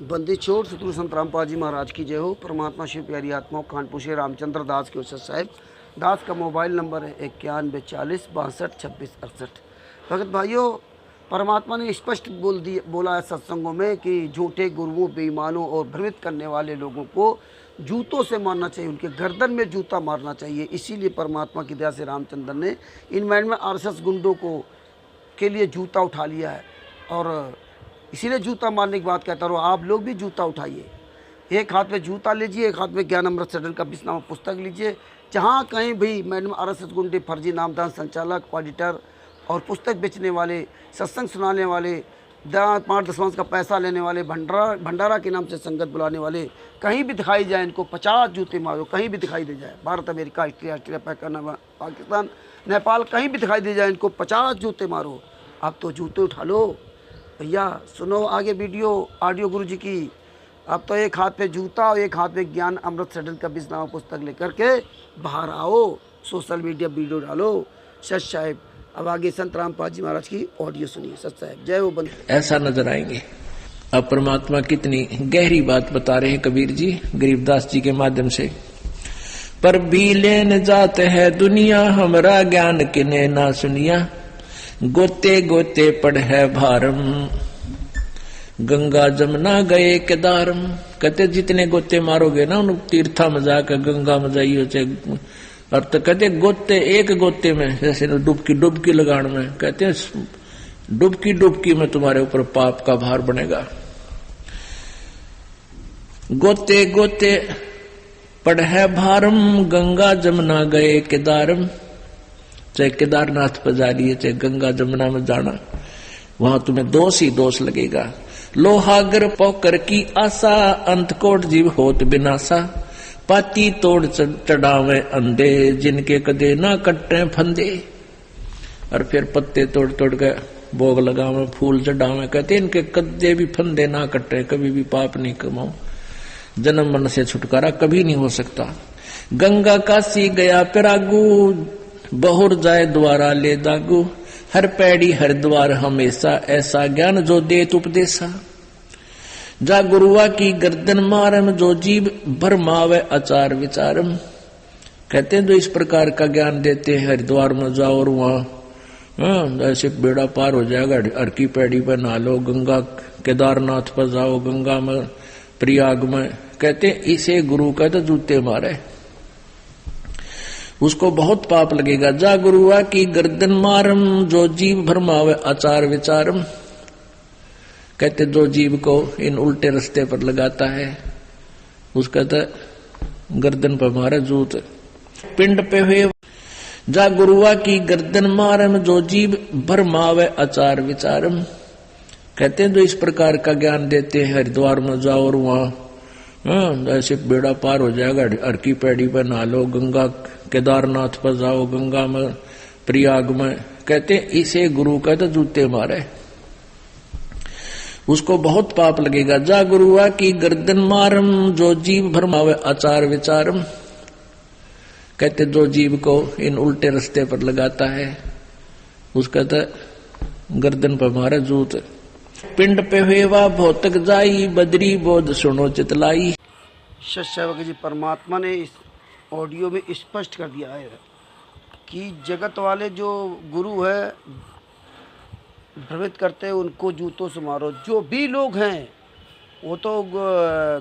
बंदी छोड़ सतगुरु संत रामपाल जी महाराज की जय हो। परमात्मा शिव प्यारी आत्माओं कानपुर से रामचंद्र दास के उस्ताद साहब दास का मोबाइल नंबर है 9140622668। भगत भाइयों, परमात्मा ने स्पष्ट बोला है सत्संगों में कि झूठे गुरुओं, बेईमानों और भ्रमित करने वाले लोगों को जूतों से मारना चाहिए, उनके गर्दन में जूता मारना चाहिए। इसीलिए परमात्मा की दया से रामचंद्र ने इन मैन में आरएसएस गुंडों को के लिए जूता उठा लिया है। और इसीलिए जूता मारने की बात कहता हूँ, आप लोग भी जूता उठाइए। एक हाथ में जूता लीजिए, एक हाथ में ज्ञान अमृत सडन का 20 नामा पुस्तक लीजिए। जहाँ कहीं भी मैडम आरएसएस गुंडे, फर्जी नामदान संचालक, ऑडिटर और पुस्तक बेचने वाले, सत्संग सुनाने वाले, 5-10 का पैसा लेने वाले, भंडारा के नाम से संगत बुलाने वाले कहीं भी दिखाई जाए, इनको 50 जूते मारो। कहीं भी दिखाई दे जाए, भारत, अमेरिका, ऑस्ट्रेलिया, पाकिस्तान, नेपाल, कहीं भी दिखाई दे जाए, इनको 50 जूते मारो। आप तो जूते उठा लो भैया। सुनो आगे वीडियो ऑडियो गुरु जी की। अब तो एक हाथ पे जूता और एक हाथ में ज्ञान अमृत सडन का 20 नामा पुस्तक लेकर के बाहर आओ, सोशल मीडिया वीडियो डालो। सच साहेब, अब आगे संत रामपाल जी महाराज की ऑडियो सुनिए। सच साहेब जय हो। बंद ऐसा नजर आएंगे। अब परमात्मा कितनी गहरी बात बता रहे हैं कबीर जी गरीबदास जी के माध्यम से। पर भी लेन जाते है दुनिया, हमरा ज्ञान किने ना सुनिया। गोते गोते पड़ है भारम, गंगा जमुना गए केदारम। कहते जितने गोते मारोगे ना उन तीर्था में जाकर गंगा में जाइयो चाहे। और तो कहते गोते, एक गोते में जैसे डुबकी लगाने में, कहते हैं डुबकी में तुम्हारे ऊपर पाप का भार बनेगा। गोते गोते पड़ है भारम, गंगा जमुना गए केदारम। चाहे केदारनाथ पर जा रही है, चाहे गंगा जमुना में जाना, वहां तुम्हें दोष ही दोष लगेगा। लोहागर पोकर की आशा, अंत कोट जीव होत बिनासा। पाती तोड़ चढ़ावे अंधे, जिनके कदे ना कट्टे फंदे। और फिर पत्ते तोड़ तोड़ के भोग लगावे, फूल चढ़ावे। कहते इनके कदे भी फंदे ना कट्टे, कभी भी पाप नहीं कमाओ। जन्म मन से छुटकारा कभी नहीं हो सकता। गंगा काशी गया पिरागू, बहुर जाए द्वारा ले दागू। हर पैड़ी हर द्वार हमेशा, ऐसा ज्ञान जो देत उपदेशा। जा गुरुआ की गर्दन मारम, जो जीव भरमावे आचार विचारम। कहते हैं जो इस प्रकार का ज्ञान देते हैं, हरिद्वार में जाओ और वहां ऐसे बेड़ा पार हो जाएगा, हर की पैड़ी पर नहा लो। गंगा केदारनाथ पर जाओ, गंगा में, प्रयाग में। कहते इसे गुरु का तो जूते मारे, उसको बहुत पाप लगेगा। जा गुरुआ की गर्दन मारम, जो जीव भरमावे आचार विचारम। कहते जो जीव को इन उल्टे रास्ते पर लगाता है, उसका तो गर्दन पर मारे जूत। पिंड पे हुए जा गुरुआ की गर्दन मारम, जो जीव भरमावे आचार विचारम। कहते हैं जो इस प्रकार का ज्ञान देते हैं, हरिद्वार में जाओ और वहां ऐसे बेड़ा पार हो जाएगा, हर की पैड़ी पर नहा लो। गंगा केदारनाथ पर जाओ, गंगा में, प्रयाग में। कहते इसे गुरु का तो जूते मारे, उसको बहुत पाप लगेगा। जा गुरुआ की गर्दन मारम, जो जीव भरमावे आचार विचारम। कहते जो जीव को इन उल्टे रास्ते पर लगाता है, उसका तो गर्दन पर मारे जूत। पिंड पे हुआ भौतक जाई, बदरी बोध सुनो चितलाई। सत्य जी, परमात्मा ने इस ऑडियो में स्पष्ट कर दिया है कि जगत वाले जो गुरु है भ्रमित करते हैं, उनको जूतों से मारो। जो भी लोग हैं, वो तो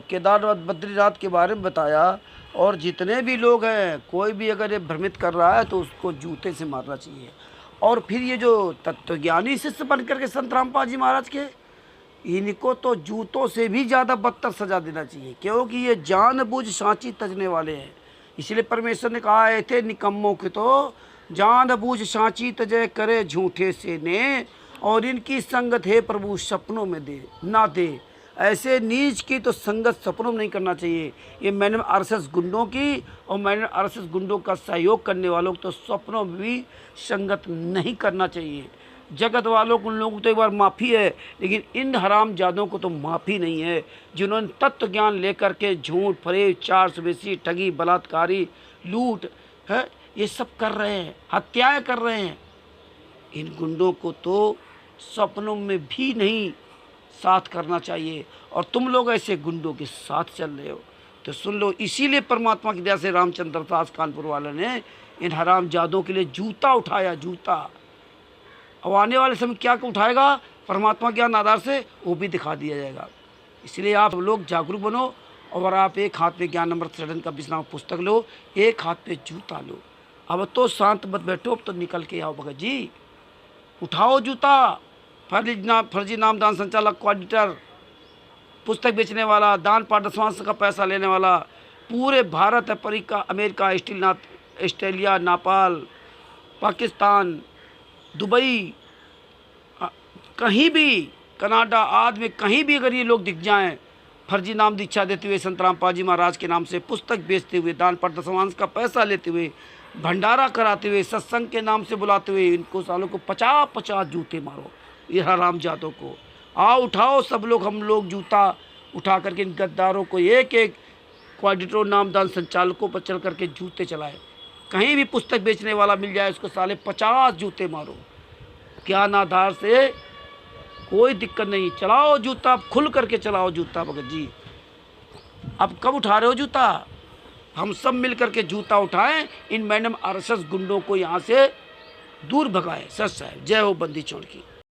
केदारनाथ बद्रीनाथ के बारे में बताया। और जितने भी लोग हैं, कोई भी अगर ये भ्रमित कर रहा है तो उसको जूते से मारना चाहिए। और फिर ये जो तत्वज्ञानी शिष्य बन करके संत रामपाल जी महाराज के, इनको तो जूतों से भी ज़्यादा बदतर सजा देना चाहिए, क्योंकि ये जानबूझ सांची तजने वाले हैं। इसलिए परमेश्वर ने कहा है, थे निकम्मों के तो जानबूझ सांची तजय करे झूठे से ने, और इनकी संगत है प्रभु सपनों में दे ना दे। ऐसे नीच की तो संगत सपनों में नहीं करना चाहिए। ये मैंने आरएसएस गुंडों की और मैंने आरएसएस गुंडों का सहयोग करने वालों को तो सपनों में भी संगत नहीं करना चाहिए। जगत वालों को, उन लोगों को तो एक बार माफ़ी है, लेकिन इन हरामजादों को तो माफ़ी नहीं है, जिन्होंने तत्व ज्ञान लेकर के झूठ, फरेब, चार सवेसी, ठगी, बलात्कारी, लूट है, ये सब कर रहे हैं, हत्याएं कर रहे हैं। इन गुंडों को तो सपनों में भी नहीं साथ करना चाहिए, और तुम लोग ऐसे गुंडों के साथ चल रहे हो। तो सुन लो, इसीलिए परमात्मा की दया से रामचंद्र दास कानपुर वाले ने इन हरामजादों के लिए जूता उठाया, जूता। अब आने वाले समय क्या उठाएगा परमात्मा ज्ञान आधार से, वो भी दिखा दिया जाएगा। इसलिए आप लोग जागरूक बनो, और आप एक हाथ में ज्ञान अमृत सदन का विश्राम पुस्तक लो, एक हाथ पे जूता लो। अब तो शांत मत बैठो, अब तो निकल के आओ भगत जी, उठाओ जूता। फर्जी नामदान संचालक, ऑडिटर, पुस्तक बेचने वाला, दान पाठ दशवांश का पैसा लेने वाला, पूरे Bharat, America, Australia, Nepal, Pakistan, Dubai, कहीं भी, कनाडा आदि में कहीं भी अगर ये लोग दिख जाएं, फर्जी नाम दीक्षा देते हुए संतराम पाजी महाराज के नाम से पुस्तक बेचते हुए, दान पाठ दशवांश का पैसा लेते हुए, भंडारा कराते हुए, सत्संग के नाम से बुलाते हुए, इनको सालों को 50-50 जूते मारो, ये हरामजादों को। आओ उठाओ सब लोग, हम लोग जूता उठा करके इन गद्दारों को, एक एक क्वाडिटो नामदान संचालकों पर चल करके जूते चलाए। कहीं भी पुस्तक बेचने वाला मिल जाए उसको साले 50 जूते मारो। ज्ञान आधार से कोई दिक्कत नहीं, चलाओ जूता, खुल करके चलाओ जूता भगत जी। अब कब उठा रहे हो जूता? हम सब मिल करके जूता उठाएं, इन मैडम आरएसएस गुंडों को यहाँ से दूर भगाएं। सच साहब, जय हो बंदी छोड़ की।